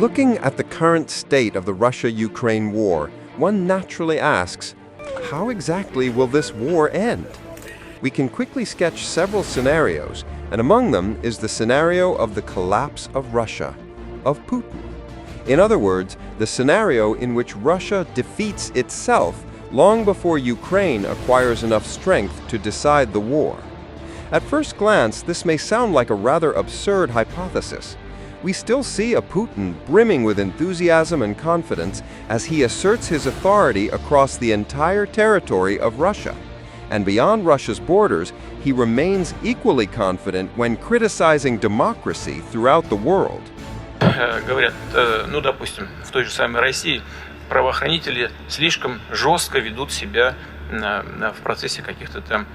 Looking at the current state of the Russia-Ukraine war, one naturally asks, how exactly will this war end? We can quickly sketch several scenarios, and among them is the scenario of the collapse of Russia, of Putin. In other words, the scenario in which Russia defeats itself long before Ukraine acquires enough strength to decide the war. At first glance, this may sound like a rather absurd hypothesis. We still see a Putin brimming with enthusiasm and confidence as he asserts his authority across the entire territory of Russia. And beyond Russia's borders, he remains equally confident when criticizing democracy throughout the world. Говорят, ну, допустим, в той же самой России правоохранители слишком жестко ведут себя в процессе каких-то там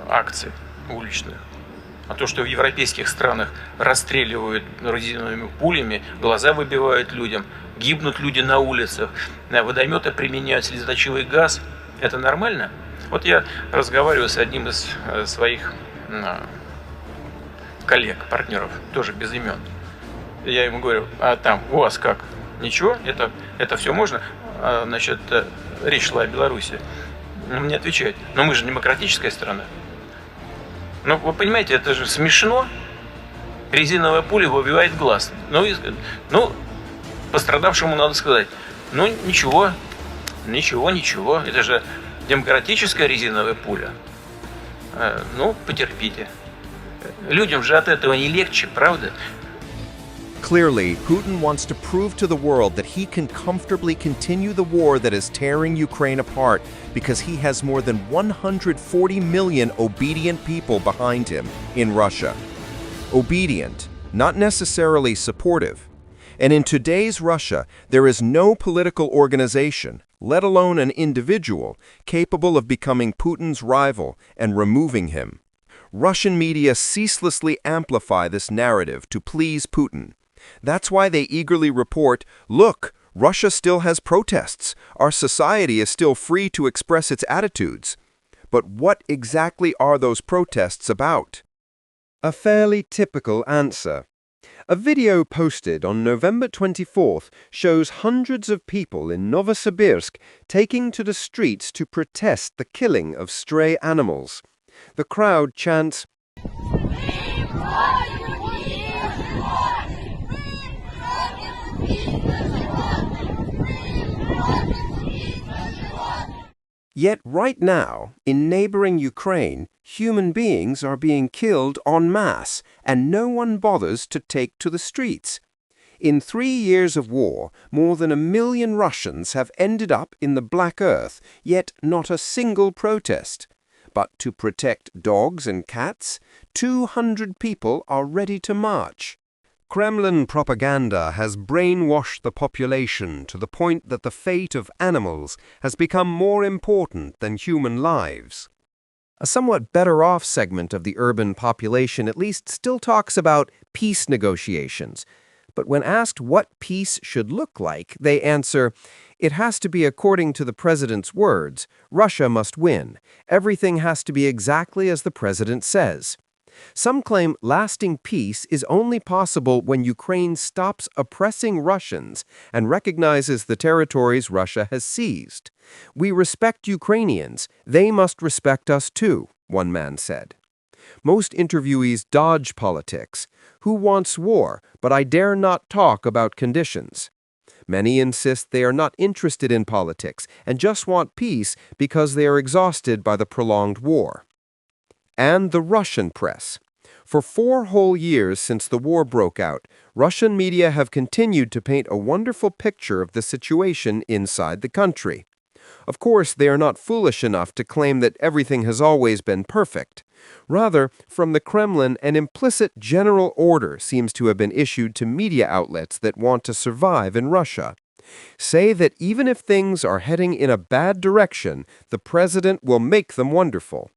акций уличных. А то, что в европейских странах расстреливают резиновыми пулями, глаза выбивают людям, гибнут люди на улицах, водометы применяют слезоточивый газ, это нормально? Вот я разговариваю с одним из своих коллег, партнеров, тоже без имен. Я ему говорю, а там у вас как? Ничего? Это все можно? Значит, речь шла о Беларуси. Он мне отвечает, но мы же демократическая страна. Ну, вы понимаете, это же смешно. Резиновая пуля выбивает глаз. Ну, пострадавшему надо сказать, ну, ничего. Это же демократическая резиновая пуля. Ну, потерпите. Людям же от этого не легче, правда? Clearly, Putin wants to prove to the world that he can comfortably continue the war that is tearing Ukraine apart because he has more than 140 million obedient people behind him in Russia. Obedient, not necessarily supportive. And in today's Russia, there is no political organization, let alone an individual, capable of becoming Putin's rival and removing him. Russian media ceaselessly amplify this narrative to please Putin. That's why they eagerly report, look, Russia still has protests. Our society is still free to express its attitudes. But what exactly are those protests about? A fairly typical answer. A video posted on November 24th shows hundreds of people in Novosibirsk taking to the streets to protest the killing of stray animals. The crowd chants, Yet right now, in neighboring Ukraine, human beings are being killed en masse, and no one bothers to take to the streets. In 3 years of war, more than 1 million Russians have ended up in the Black Earth, yet not a single protest. But to protect dogs and cats, 200 people are ready to march. Kremlin propaganda has brainwashed the population to the point that the fate of animals has become more important than human lives. A somewhat better-off segment of the urban population at least still talks about peace negotiations. But when asked what peace should look like, they answer, it has to be according to the president's words. Russia must win. Everything has to be exactly as the president says. Some claim lasting peace is only possible when Ukraine stops oppressing Russians and recognizes the territories Russia has seized. We respect Ukrainians. They must respect us too, one man said. Most interviewees dodge politics. Who wants war? But I dare not talk about conditions. Many insist they are not interested in politics and just want peace because they are exhausted by the prolonged war. And the Russian press. For 4 whole years since the war broke out, Russian media have continued to paint a wonderful picture of the situation inside the country. Of course, they are not foolish enough to claim that everything has always been perfect. Rather, from the Kremlin, an implicit general order seems to have been issued to media outlets that want to survive in Russia. Say that even if things are heading in a bad direction, the president will make them wonderful.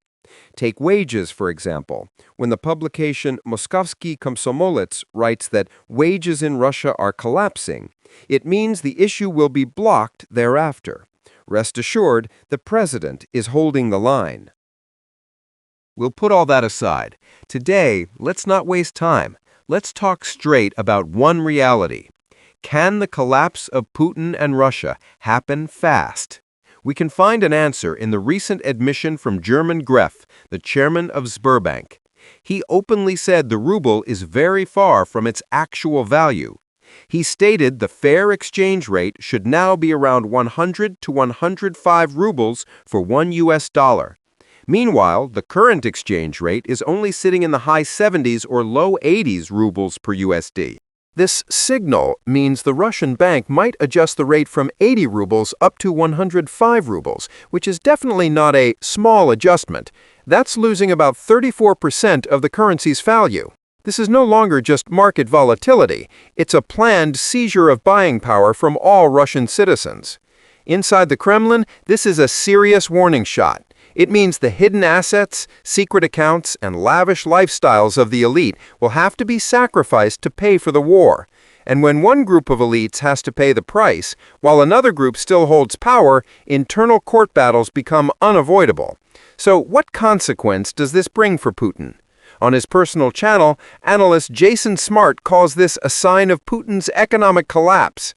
Take wages, for example. When the publication Moskovsky Komsomolets writes that wages in Russia are collapsing, it means the issue will be blocked thereafter. Rest assured, the president is holding the line. We'll put all that aside. Today, let's not waste time. let's talk straight about one reality. Can the collapse of Putin and Russia happen fast? We can find an answer in the recent admission from Herman Gref, the chairman of Sberbank. He openly said the ruble is very far from its actual value. He stated the fair exchange rate should now be around 100 to 105 rubles for $1. Meanwhile, the current exchange rate is only sitting in the high 70s or low 80s rubles per USD. This signal means the Russian bank might adjust the rate from 80 rubles up to 105 rubles, which is definitely not a small adjustment. That's losing about 34% of the currency's value. This is no longer just market volatility, it's a planned seizure of buying power from all Russian citizens. Inside the Kremlin, this is a serious warning shot. It means the hidden assets, secret accounts, and lavish lifestyles of the elite will have to be sacrificed to pay for the war. And when one group of elites has to pay the price, while another group still holds power, internal court battles become unavoidable. So what consequence does this bring for Putin? On his personal channel, analyst Jason Smart calls this a sign of Putin's economic collapse.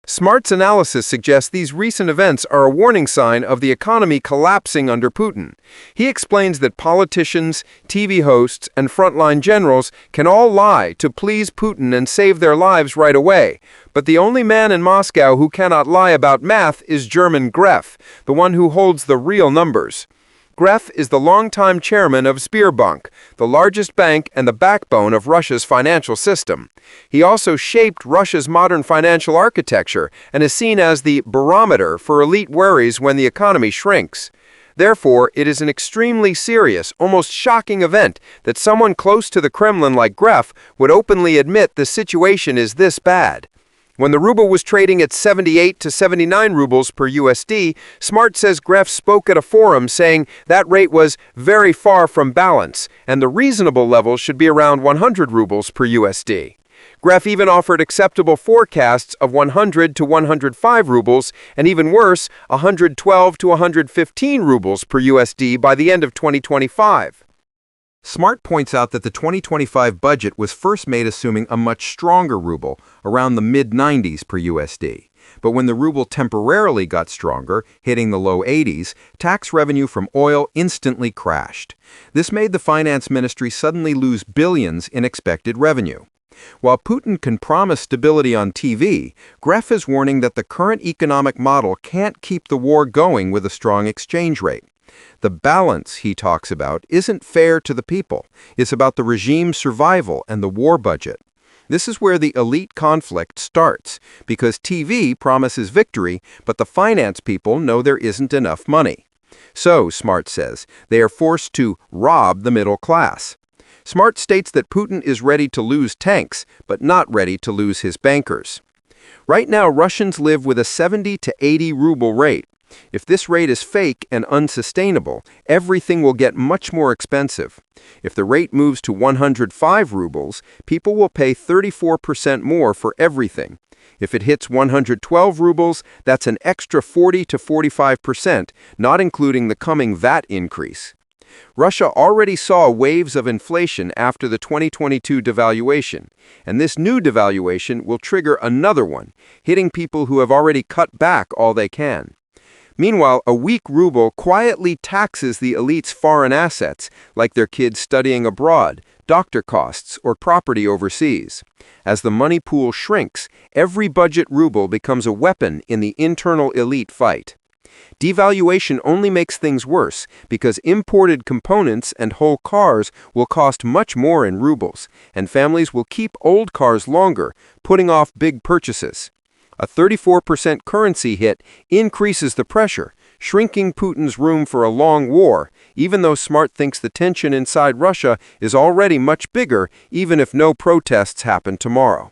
Smart's analysis suggests these recent events are a warning sign of the economy collapsing under Putin. He explains that politicians, TV hosts, and frontline generals can all lie to please Putin and save their lives right away. But the only man in Moscow who cannot lie about math is Herman Gref, the one who holds the real numbers. Gref is the longtime chairman of Sberbank, the largest bank and the backbone of Russia's financial system. He also shaped Russia's modern financial architecture and is seen as the barometer for elite worries when the economy shrinks. Therefore, it is an extremely serious, almost shocking event that someone close to the Kremlin like Gref would openly admit the situation is this bad. When the ruble was trading at 78 to 79 rubles per USD, Smart says Gref spoke at a forum saying that rate was very far from balance, and the reasonable level should be around 100 rubles per USD. Gref even offered acceptable forecasts of 100 to 105 rubles, and even worse, 112 to 115 rubles per USD by the end of 2025. Smart points out that the 2025 budget was first made assuming a much stronger ruble, around the mid-90s per USD. But when the ruble temporarily got stronger, hitting the low 80s, tax revenue from oil instantly crashed. This made the finance ministry suddenly lose billions in expected revenue. While Putin can promise stability on TV, Gref is warning that the current economic model can't keep the war going with a strong exchange rate. The balance he talks about isn't fair to the people. It's about the regime's survival and the war budget. This is where the elite conflict starts, because TV promises victory, but the finance people know there isn't enough money. So, Smart says, they are forced to rob the middle class. Smart states that Putin is ready to lose tanks, but not ready to lose his bankers. Right now, Russians live with a 70 to 80 ruble rate. If this rate is fake and unsustainable, everything will get much more expensive. If the rate moves to 105 rubles, people will pay 34% more for everything. If it hits 112 rubles, that's an extra 40 to 45%, not including the coming VAT increase. Russia already saw waves of inflation after the 2022 devaluation, and this new devaluation will trigger another one, hitting people who have already cut back all they can. Meanwhile, a weak ruble quietly taxes the elite's foreign assets, like their kids studying abroad, doctor costs, or property overseas. As the money pool shrinks, every budget ruble becomes a weapon in the internal elite fight. Devaluation only makes things worse because imported components and whole cars will cost much more in rubles, and families will keep old cars longer, putting off big purchases. A 34% currency hit increases the pressure, shrinking Putin's room for a long war, even though Smart thinks the tension inside Russia is already much bigger, even if no protests happen tomorrow.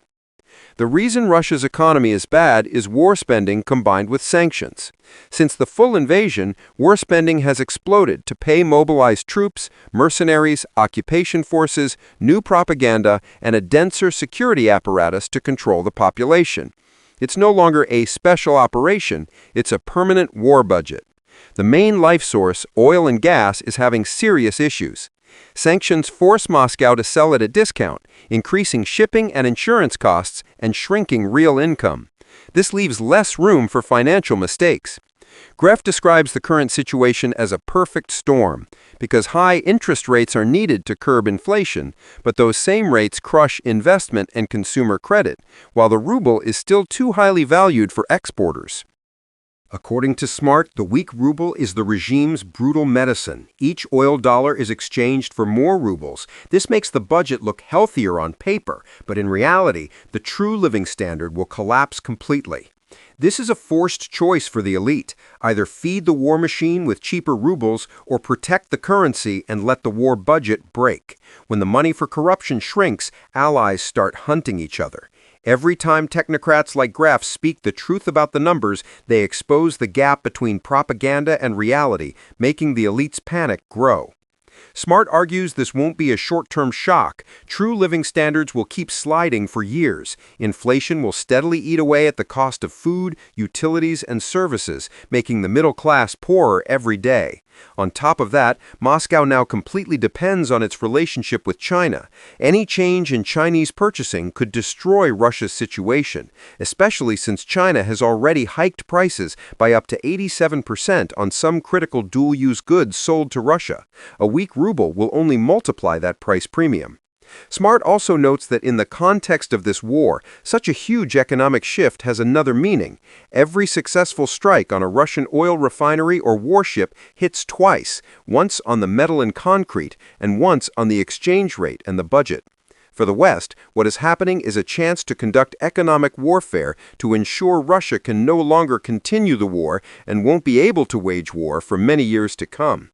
The reason Russia's economy is bad is war spending combined with sanctions. Since the full invasion, war spending has exploded to pay mobilized troops, mercenaries, occupation forces, new propaganda, and a denser security apparatus to control the population. It's no longer a special operation, it's a permanent war budget. The main life source, oil and gas, is having serious issues. Sanctions force Moscow to sell at a discount, increasing shipping and insurance costs and shrinking real income. This leaves less room for financial mistakes. Gref describes the current situation as a perfect storm, because high interest rates are needed to curb inflation, but those same rates crush investment and consumer credit, while the ruble is still too highly valued for exporters. According to Smart, the weak ruble is the regime's brutal medicine. Each oil dollar is exchanged for more rubles. This makes the budget look healthier on paper, but in reality, the true living standard will collapse completely. This is a forced choice for the elite. Either feed the war machine with cheaper rubles or protect the currency and let the war budget break. When the money for corruption shrinks, allies start hunting each other. Every time technocrats like Gref speak the truth about the numbers, they expose the gap between propaganda and reality, making the elite's panic grow. Smart argues this won't be a short-term shock. True living standards will keep sliding for years. Inflation will steadily eat away at the cost of food, utilities, and services, making the middle class poorer every day. On top of that, Moscow now completely depends on its relationship with China. Any change in Chinese purchasing could destroy Russia's situation, especially since China has already hiked prices by up to 87% on some critical dual-use goods sold to Russia. A weak ruble will only multiply that price premium. Smart also notes that in the context of this war, such a huge economic shift has another meaning. Every successful strike on a Russian oil refinery or warship hits twice, once on the metal and concrete, and once on the exchange rate and the budget. For the West, what is happening is a chance to conduct economic warfare to ensure Russia can no longer continue the war and won't be able to wage war for many years to come.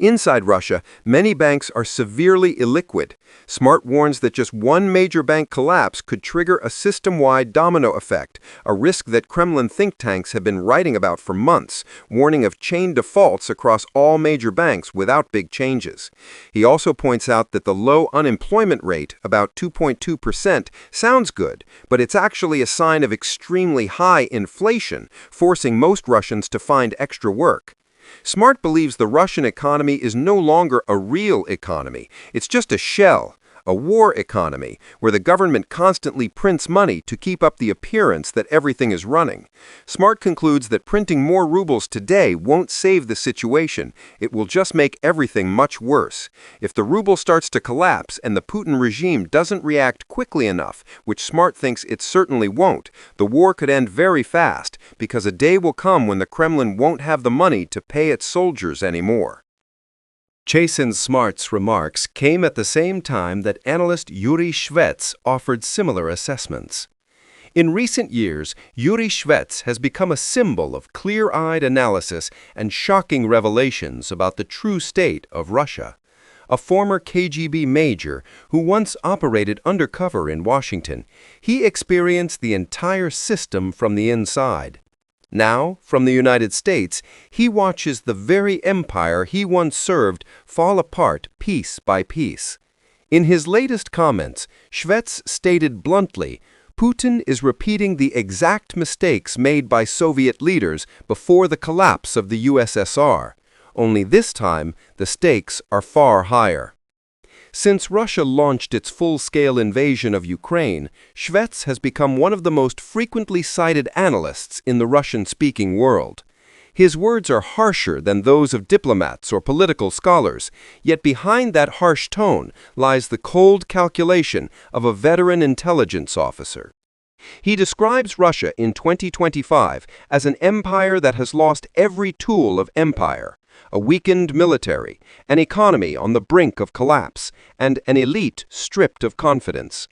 Inside Russia, many banks are severely illiquid. Smart warns that just one major bank collapse could trigger a system-wide domino effect, a risk that Kremlin think tanks have been writing about for months, warning of chain defaults across all major banks without big changes. He also points out that the low unemployment rate, about 2.2%, sounds good, but it's actually a sign of extremely high inflation, forcing most Russians to find extra work. Smart believes the Russian economy is no longer a real economy. It's just a shell, a war economy, where the government constantly prints money to keep up the appearance that everything is running. Smart concludes that printing more rubles today won't save the situation. It will just make everything much worse. If the ruble starts to collapse and the Putin regime doesn't react quickly enough, which Smart thinks it certainly won't, the war could end very fast, because a day will come when the Kremlin won't have the money to pay its soldiers anymore. Chasen Smart's remarks came at the same time that analyst Yuri Shvets offered similar assessments. In recent years, Yuri Shvets has become a symbol of clear-eyed analysis and shocking revelations about the true state of Russia. A former KGB major who once operated undercover in Washington, he experienced the entire system from the inside. Now, from the United States, he watches the very empire he once served fall apart piece by piece. In his latest comments, Shvets stated bluntly, Putin is repeating the exact mistakes made by Soviet leaders before the collapse of the USSR. Only this time, the stakes are far higher. Since Russia launched its full-scale invasion of Ukraine, Shvets has become one of the most frequently cited analysts in the Russian-speaking world. His words are harsher than those of diplomats or political scholars, yet behind that harsh tone lies the cold calculation of a veteran intelligence officer. He describes Russia in 2025 as an empire that has lost every tool of empire, a weakened military, an economy on the brink of collapse, and an elite stripped of confidence.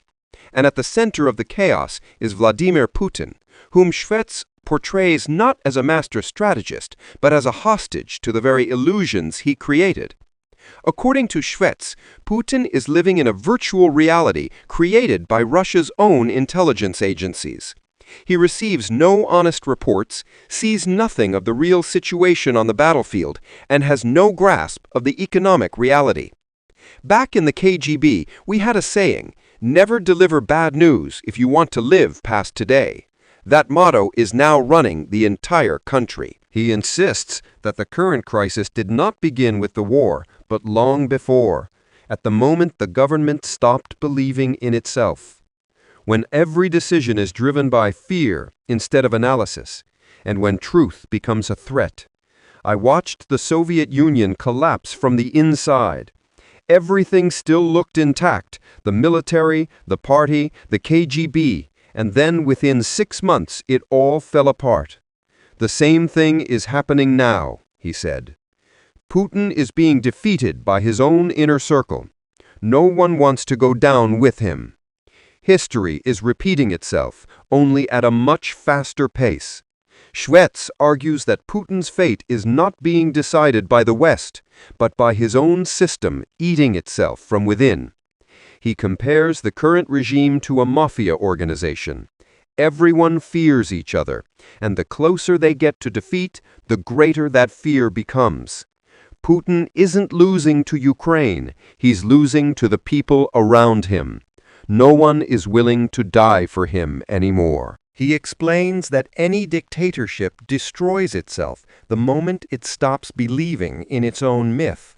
And at the center of the chaos is Vladimir Putin, whom Shvets portrays not as a master strategist, but as a hostage to the very illusions he created. According to Shvets, Putin is living in a virtual reality created by Russia's own intelligence agencies. He receives no honest reports, sees nothing of the real situation on the battlefield, and has no grasp of the economic reality. Back in the KGB, we had a saying, never deliver bad news if you want to live past today. That motto is now running the entire country. He insists that the current crisis did not begin with the war, but long before, at the moment the government stopped believing in itself. When every decision is driven by fear instead of analysis, and when truth becomes a threat. I watched the Soviet Union collapse from the inside. Everything still looked intact, the military, the party, the KGB, and then within 6 months it all fell apart. The same thing is happening now, he said. Putin is being defeated by his own inner circle. No one wants to go down with him. History is repeating itself, only at a much faster pace. Shvets argues that Putin's fate is not being decided by the West, but by his own system eating itself from within. He compares the current regime to a mafia organization. Everyone fears each other, and the closer they get to defeat, the greater that fear becomes. Putin isn't losing to Ukraine, he's losing to the people around him. No one is willing to die for him anymore. He explains that any dictatorship destroys itself the moment it stops believing in its own myth.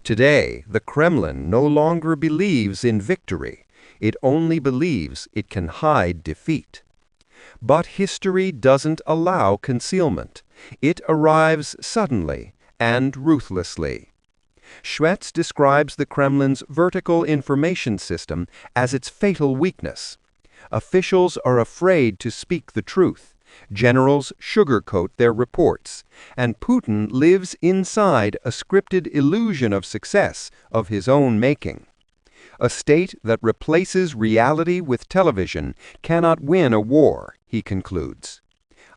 Today, the Kremlin no longer believes in victory. It only believes it can hide defeat. But history doesn't allow concealment. It arrives suddenly and ruthlessly. Shvets describes the Kremlin's vertical information system as its fatal weakness. Officials are afraid to speak the truth. Generals sugarcoat their reports. And Putin lives inside a scripted illusion of success of his own making. A state that replaces reality with television cannot win a war, he concludes.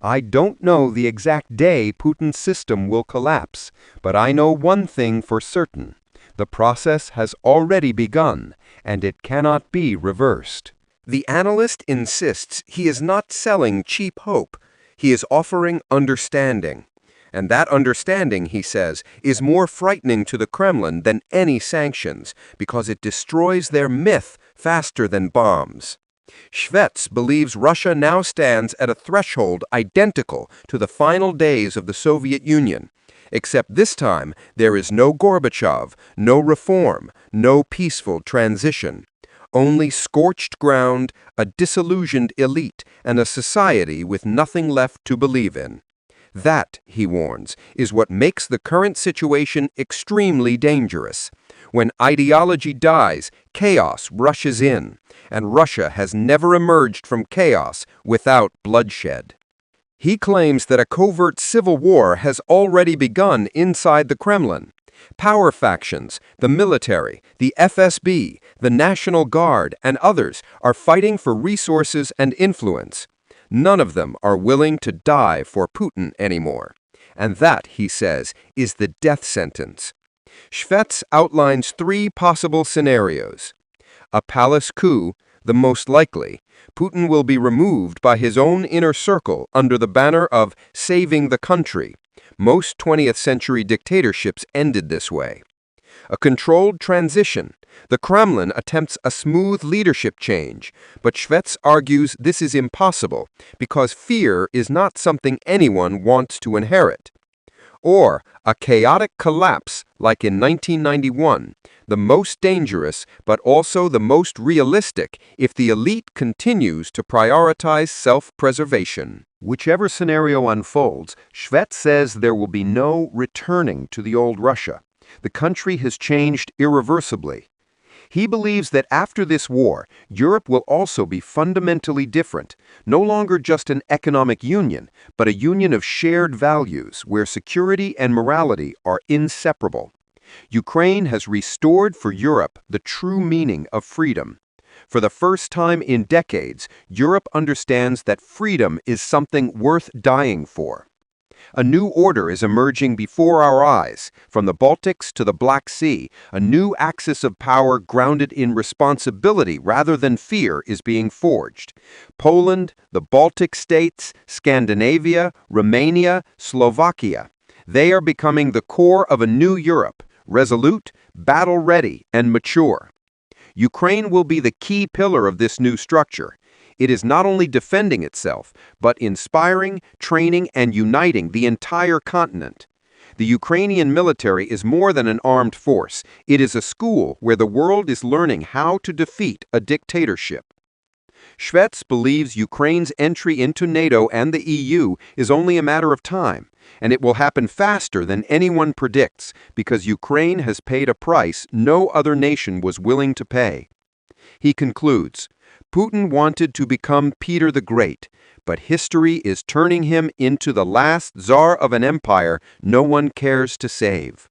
I don't know the exact day Putin's system will collapse, but I know one thing for certain. The process has already begun, and it cannot be reversed. The analyst insists he is not selling cheap hope. He is offering understanding. And that understanding, he says, is more frightening to the Kremlin than any sanctions, because it destroys their myth faster than bombs. Shvets believes Russia now stands at a threshold identical to the final days of the Soviet Union, except this time there is no Gorbachev, no reform, no peaceful transition. Only scorched ground, a disillusioned elite, and a society with nothing left to believe in. That, he warns, is what makes the current situation extremely dangerous. When ideology dies, chaos rushes in, and Russia has never emerged from chaos without bloodshed. He claims that a covert civil war has already begun inside the Kremlin. Power factions, the military, the FSB, the National Guard, and others are fighting for resources and influence. None of them are willing to die for Putin anymore. And that, he says, is the death sentence. Shvets outlines 3 possible scenarios. A palace coup, the most likely. Putin will be removed by his own inner circle under the banner of saving the country. Most 20th century dictatorships ended this way. A controlled transition. The Kremlin attempts a smooth leadership change, but Shvets argues this is impossible because fear is not something anyone wants to inherit. Or a chaotic collapse like in 1991, the most dangerous but also the most realistic if the elite continues to prioritize self-preservation. Whichever scenario unfolds, Shvets says there will be no returning to the old Russia. The country has changed irreversibly. He believes that after this war, Europe will also be fundamentally different, no longer just an economic union, but a union of shared values where security and morality are inseparable. Ukraine has restored for Europe the true meaning of freedom. For the first time in decades, Europe understands that freedom is something worth dying for. A new order is emerging before our eyes, from the Baltics to the Black Sea. A new axis of power grounded in responsibility rather than fear is being forged. Poland, the Baltic states, Scandinavia, Romania, Slovakia. They are becoming the core of a new Europe, resolute, battle-ready, and mature. Ukraine will be the key pillar of this new structure. It is not only defending itself, but inspiring, training, and uniting the entire continent. The Ukrainian military is more than an armed force. It is a school where the world is learning how to defeat a dictatorship. Shvets believes Ukraine's entry into NATO and the EU is only a matter of time, and it will happen faster than anyone predicts because Ukraine has paid a price no other nation was willing to pay. He concludes, Putin wanted to become Peter the Great, but history is turning him into the last czar of an empire no one cares to save.